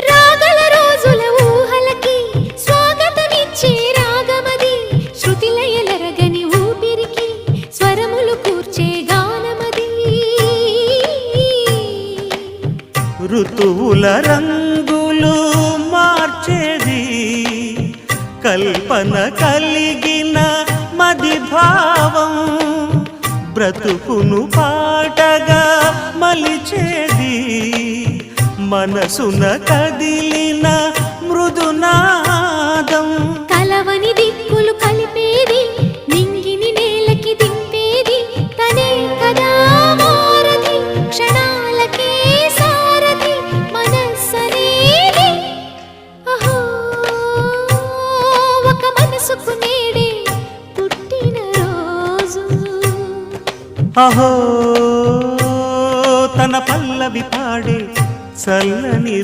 రాగల రోజుల ఊహలకి స్వాగతమిచ్చే రాగమది, శృతి లయలరగని ఊపిరికి స్వరములు కూర్చే గానమది. ఋతువుల రంగులు మార్చేది కల్పన కలిగిన మది భావం, బ్రతుకును పాటగా మలిచేది మనసున కదిలిన మృదునాదం. కలవని దిక్కులు కలిపేది, నింగిని నేలకి దింపేది తనే కదా వారధి, క్షణాలకే సారథి మనస్సనేది. అహో ఒక మనసుకు నేడే పుట్టిన రోజు, అహో తన పల్లవి పాడే చల్లని